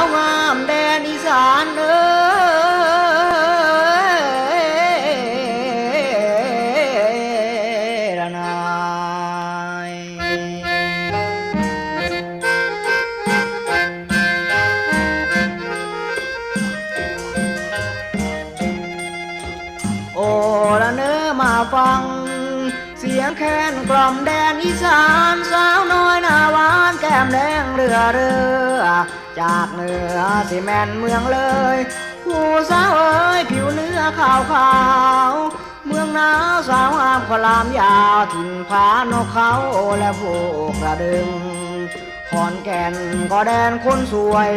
าวงามแดนอีสานเอ้ยละนายโอ้ละเนื้อมาฟังเสียงแค้นกล่อมแดนอีสานสาวน้อยหน้าหวานแก้มแดงเรือจากเหนือสิแม่นเมืองเลยผู้สาวเอ๋ยผิวเนื้อขาวเมืองหนาวสาวงามขลามยาวถิ่นผานกเขาและผูกกระดึงขอนแก่นก็แดนคนสวย